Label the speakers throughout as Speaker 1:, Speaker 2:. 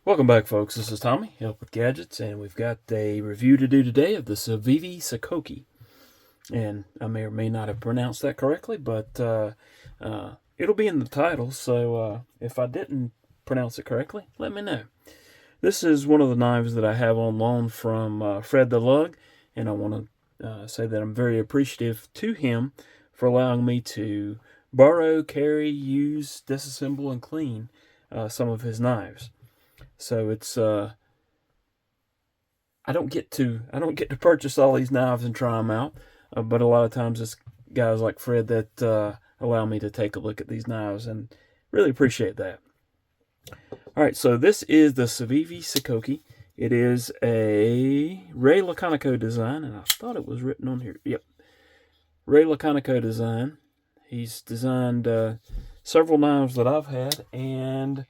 Speaker 1: Welcome back, folks. This is Tommy, Help with Gadgets, and we've got a review to do today of the Civivi Sakoke. And I may or may not have pronounced that correctly, but it'll be in the title, so if I didn't pronounce it correctly, let me know. This is one of the knives that I have on loan from FredTheLug, and I want to say that I'm very appreciative to him for allowing me to borrow, carry, use, disassemble, and clean some of his knives. So it's I don't get to purchase all these knives and try them out, but a lot of times it's guys like Fred that allow me to take a look at these knives, and really appreciate that. All right, so this is the Civivi Sakoke. It is a Ray Laconico design, and I thought it was written on here. Yep, Ray Laconico design. He's designed several knives that I've had, and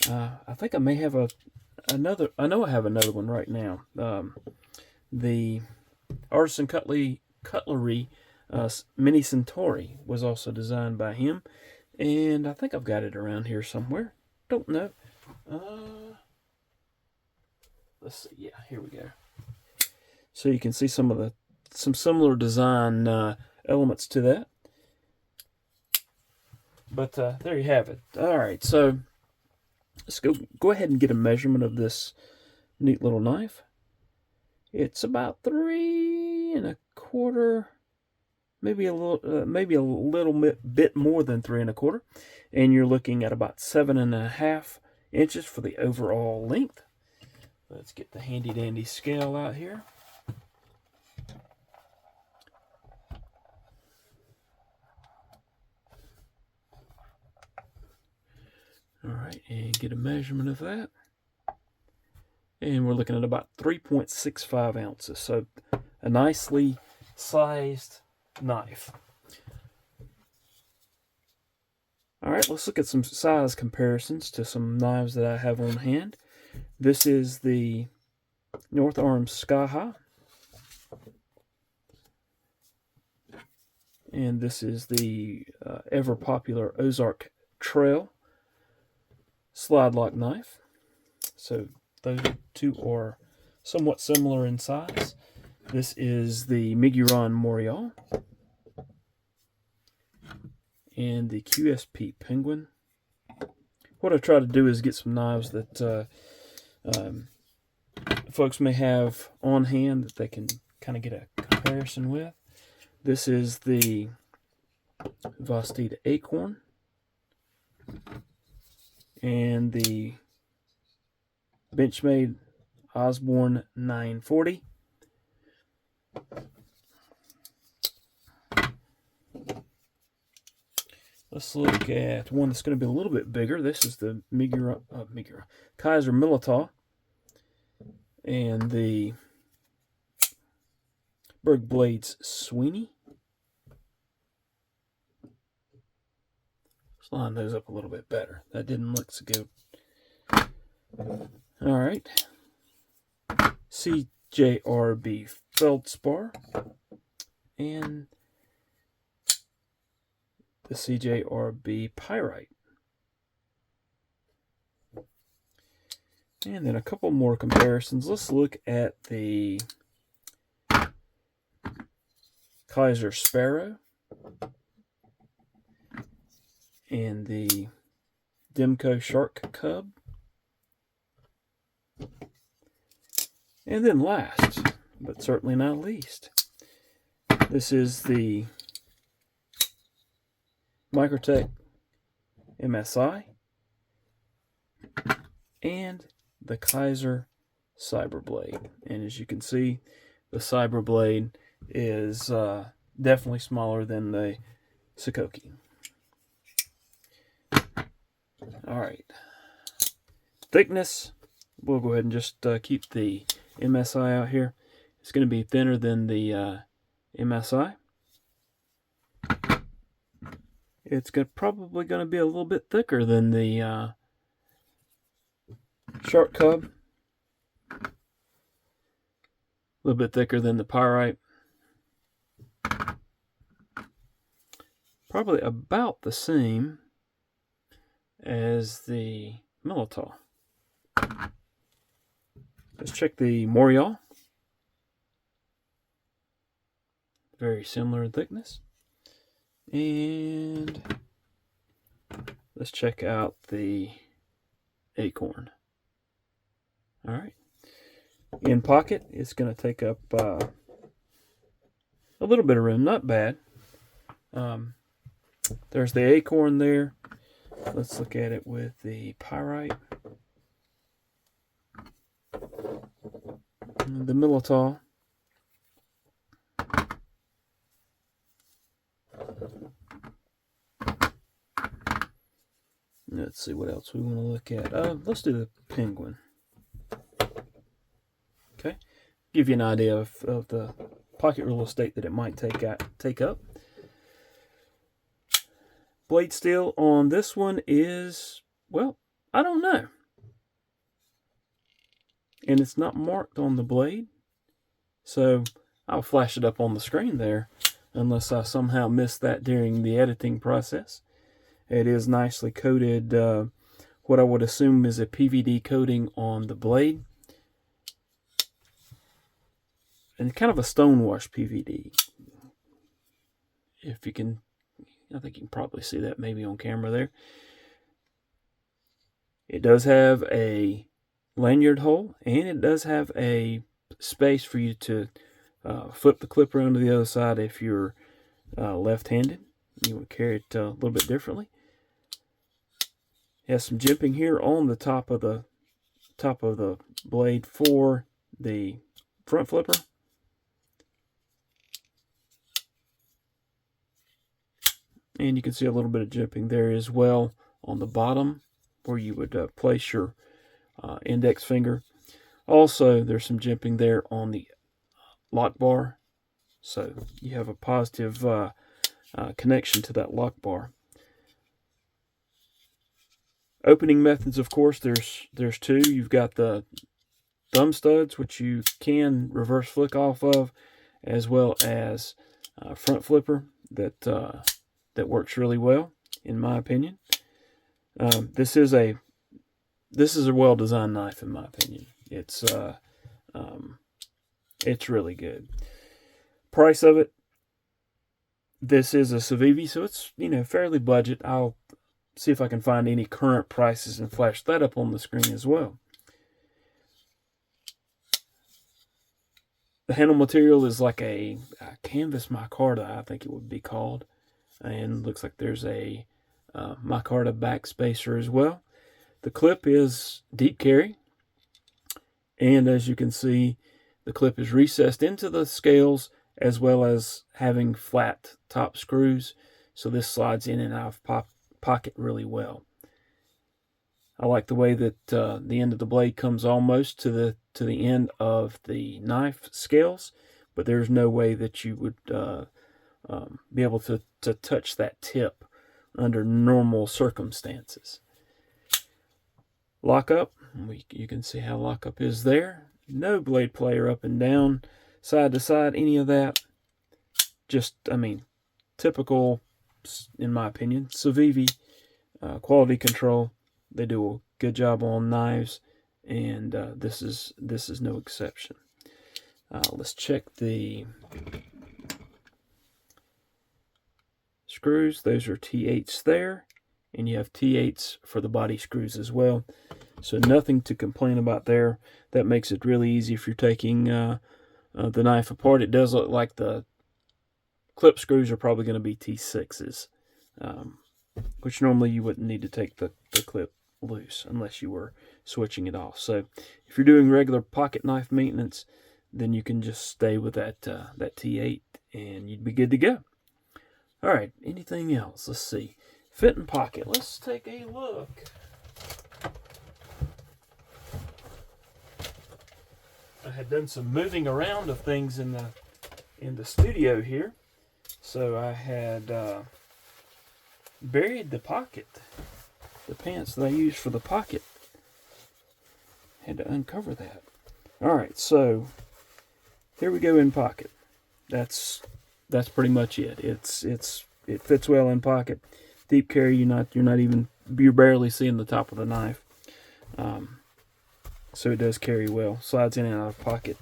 Speaker 1: I think I may have another. I know I have another one right now. The Artisan Cutlery Mini Centauri was also designed by him, and I think I've got it around here somewhere. Don't know. Let's see. Yeah, here we go. So you can see some similar design elements to that. But there you have it. All right, so let's go ahead and get a measurement of this neat little knife. It's about 3 1/4, maybe a little bit more than 3 1/4, and you're looking at about 7 1/2 inches for the overall length. Let's get the handy dandy scale out here. All right, and get a measurement of that. And we're looking at about 3.65 ounces. So a nicely sized knife. All right, let's look at some size comparisons to some knives that I have on hand. This is the North Arm Sky High. And this is the ever popular Ozark Trail slide lock knife. So those two are somewhat similar in size. This is the Miguron Morial and the QSP Penguin. What I try to do is get some knives that folks may have on hand that they can kind of get a comparison with. This is the Vastita Acorn and the Benchmade Osborne 940. Let's look at one that's going to be a little bit bigger. This is the Kaiser Militaw and the Berg Blades Sweeney. Let's line those up a little bit better. That didn't look so good. All right. CJRB Feldspar and the CJRB Pyrite. And then a couple more comparisons. Let's look at the Kaiser Sparrow and the Demco Shark Cub. And then last, but certainly not least, this is the Microtech MSI and the Kaiser Cyberblade. And as you can see, the Cyberblade is definitely smaller than the Sakoke. All right. Thickness, we'll go ahead and just keep the MSI out here. It's going to be thinner than the MSI. It's probably going to be a little bit thicker than the Shark Cub. A little bit thicker than the Pyrite. Probably about the same as the Militaw. Let's check the Morial. Very similar in thickness. And let's check out the Acorn. All right. In pocket, it's going to take up a little bit of room. Not bad. There's the Acorn there. Let's look at it with the Pyrite. And the Militol. Let's see what else we want to look at. Let's do the Penguin. Okay, give you an idea of the pocket real estate that it might take up. Blade steel on this one is, well, I don't know. And it's not marked on the blade, so I'll flash it up on the screen there, unless I somehow missed that during the editing process. It is nicely coated, what I would assume is a PVD coating on the blade. And kind of a stonewash PVD. If you can, I think you can probably see that maybe on camera there. It does have a lanyard hole, and it does have a space for you to flip the clip around to the other side if you're left-handed. You would carry it a little bit differently. It has some jimping here on the top of the blade for the front flipper. And you can see a little bit of jimping there as well on the bottom where you would place your index finger. Also, there's some jimping there on the lock bar. So you have a positive connection to that lock bar. Opening methods, of course, there's two. You've got the thumb studs, which you can reverse flick off of, as well as front flipper that works really well, in my opinion. This is a well-designed knife, in my opinion. It's really good. Price of it. This is a Civivi, so it's fairly budget. I'll see if I can find any current prices and flash that up on the screen as well. The handle material is like a canvas micarta, I think it would be called. And looks like there's a micarta back spacer as well. The clip is deep carry. And as you can see, the clip is recessed into the scales as well as having flat top screws. So this slides in and out of pocket really well. I like the way that the end of the blade comes almost to the end of the knife scales, but there's no way that you would be able to touch that tip under normal circumstances. Lockup, you can see how lockup is there. No blade player up and down, side to side, any of that. Just, typical, in my opinion, Civivi quality control. They do a good job on knives, and this is no exception. Let's check the screws. Those are T8s there, and you have T8s for the body screws as well. So nothing to complain about there. That makes it really easy if you're taking the knife apart. It does look like the clip screws are probably going to be T6s, which normally you wouldn't need to take the clip loose unless you were switching it off. So if you're doing regular pocket knife maintenance, then you can just stay with that T8 and you'd be good to go. All right, anything else? Let's see. Fit and pocket. Let's take a look. I had done some moving around of things in the studio here, so I had buried the pocket, the pants that I use for the pocket. Had to uncover that. All right, so here we go in pocket. That's pretty much it. It fits well in pocket. Deep carry, you're barely seeing the top of the knife. so it does carry well. Slides in and out of pocket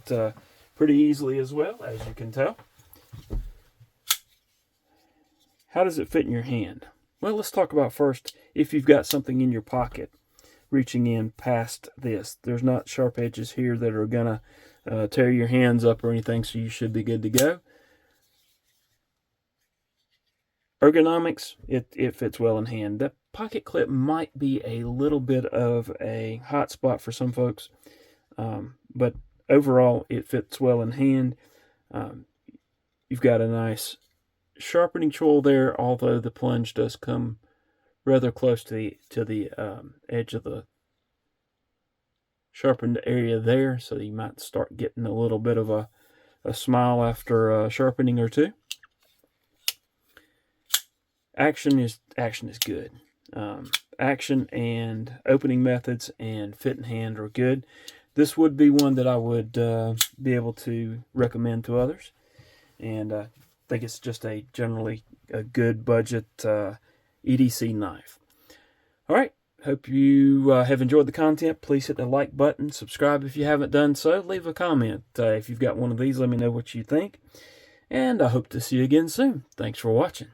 Speaker 1: pretty easily as well, as you can tell. How does it fit in your hand? Well, let's talk about first if you've got something in your pocket reaching in past this. There's not sharp edges here that are gonna tear your hands up or anything, so you should be good to go. Ergonomics, it fits well in hand. The pocket clip might be a little bit of a hot spot for some folks, but overall it fits well in hand. You've got a nice sharpening tool there, although the plunge does come rather close to the edge of the sharpened area there, so you might start getting a little bit of a smile after a sharpening or two. Action is good. Action and opening methods and fit in hand are good. This would be one that I would be able to recommend to others, and I think it's just generally a good budget EDC knife. All right, hope you have enjoyed the content. Please hit the like button, subscribe if you haven't done so, leave a comment. If you've got one of these, let me know what you think, and I hope to see you again soon. Thanks for watching.